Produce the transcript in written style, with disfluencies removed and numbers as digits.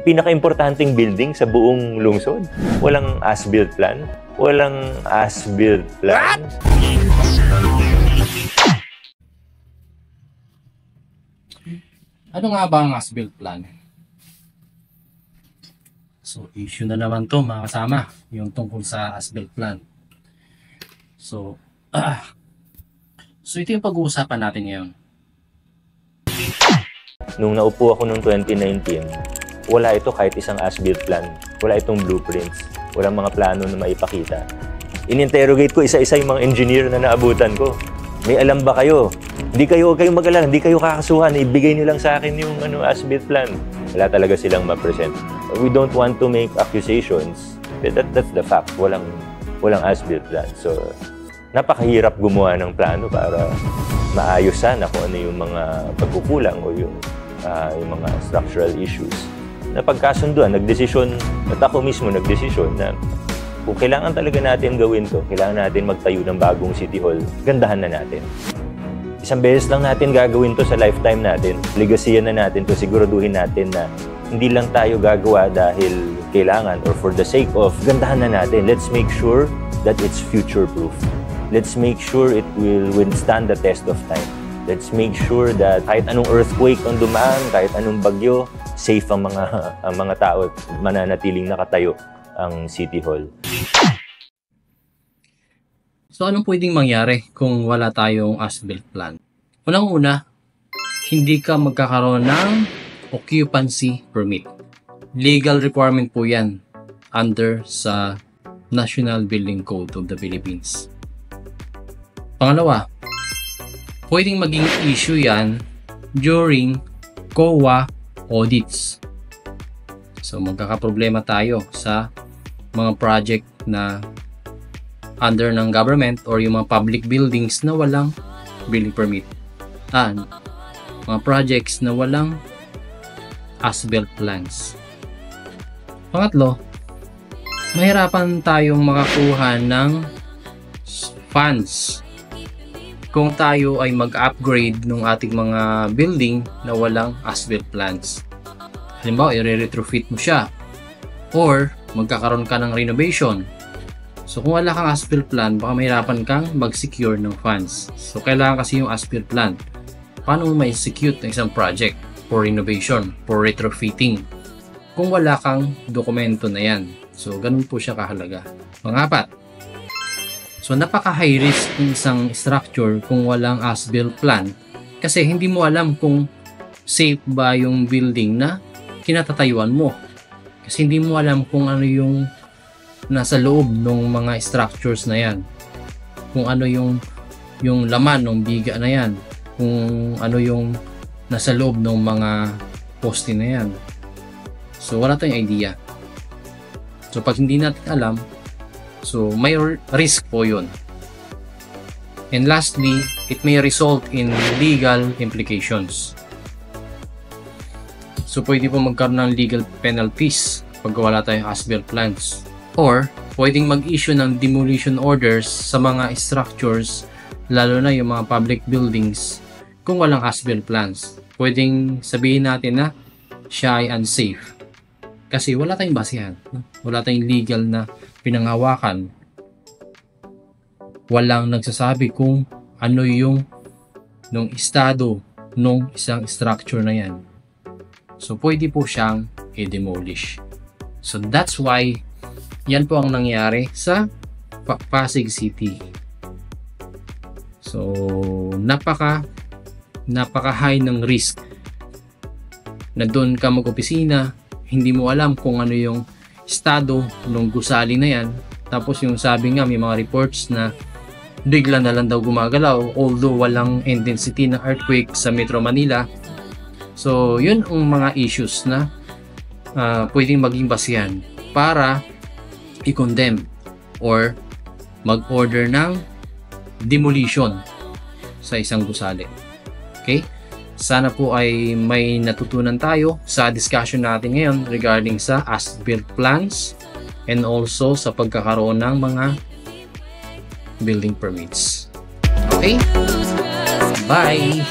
pinaka-importanting building sa buong lungsod. Walang as-built plan. Walang as-built plan. Ano nga ba ang as-built plan? So, issue na naman to mga kasama, yung tungkol sa as-built plan. So, ito yung pag-uusapan natin ngayon. Nung naupo ako noong 2019, wala ito kahit isang as-built plan. Wala itong blueprints. Walang mga plano na maipakita. In-interrogate ko isa-isa yung mga engineer na naabutan ko. May alam ba kayo? Huwag kayong mag-alala, hindi kayo kakasuhan. Ibigay niyo lang sa akin yung as-built plan. Wala talaga silang ma-present. We don't want to make accusations. That's the fact. Walang as-built plan. So, napakahirap gumawa ng plano para maayos sana kung ano yung mga pagkukulang o yung mga structural issues. Napagkasunduan, nagdesisyon, at ako mismo nagdesisyon na kung kailangan talaga natin gawin to, kailangan natin magtayo ng bagong City Hall, gandahan na natin. Isang beses lang natin gagawin to sa lifetime natin. Legasyan na natin to, siguraduhin natin na hindi lang tayo gagawa dahil kailangan or for the sake of, gandahan na natin. Let's make sure that it's future-proof. Let's make sure it will withstand the test of time. Let's make sure that kahit anong earthquake ang dumaan, kahit anong bagyo, safe ang mga tao at mananatiling nakatayo ang City Hall. So, anong pwedeng mangyari kung wala tayong as-built plan? Unang-una, hindi ka magkakaroon ng occupancy permit. Legal requirement po yan under sa National Building Code of the Philippines. Pangalawa, pwedeng maging issue yan during COA audits. So, magkakaproblema tayo sa mga project na under ng government or yung mga public buildings na walang building permit. Mga projects na walang as-built plans. Pangatlo, mahirapan tayong makakuha ng funds kung tayo ay mag-upgrade ng ating mga building na walang as-built plans. Halimbawa, i-retrofit mo siya or magkakaroon ka ng renovation. So, kung wala kang as-built plan, baka mahirapan kang mag-secure ng funds. So, kailangan kasi yung as-built plan. Paano mo ma-execute ng isang project for renovation, for retrofitting, kung wala kang dokumento na yan? So, ganun po siya kahalaga. Pangapat, so napaka-high risk ng isang structure kung walang as-built plan kasi hindi mo alam kung safe ba yung building na kinatatayuan mo. Kasi hindi mo alam kung ano yung nasa loob ng mga structures na yan. Kung ano yung laman ng biga na yan. Kung ano yung nasa loob ng mga poste na yan. So wala tayong idea. So pag hindi natin alam, so may risk po yun. And lastly, it may result in legal implications. So pwede po magkaroon ng legal penalties pag wala tayong as-built plans. Or pwedeng mag-issue ng demolition orders sa mga structures, lalo na yung mga public buildings, kung walang as-built plans. Pwedeng sabihin natin na siya ay unsafe. Kasi wala tayong basihan. Wala tayong legal na pinanghawakan. Walang nagsasabi kung ano yung nung estado nung isang structure na yan. So, pwede po siyang i-demolish. So, that's why yan po ang nangyari sa Pasig City. So, napaka-high ng risk na doon ka mag-opisina, hindi mo alam kung ano yung estado ng gusali na yan. Tapos yung sabi nga, may mga reports na bigla na lang daw gumagalaw although walang intensity ng earthquake sa Metro Manila. So, yun ang mga issues na pwedeng maging basihan para i-condemn or mag-order ng demolition sa isang gusali. Okay? Sana po ay may natutunan tayo sa discussion natin ngayon regarding sa as-built plans and also sa pagkakaroon ng mga building permits. Okay? Bye!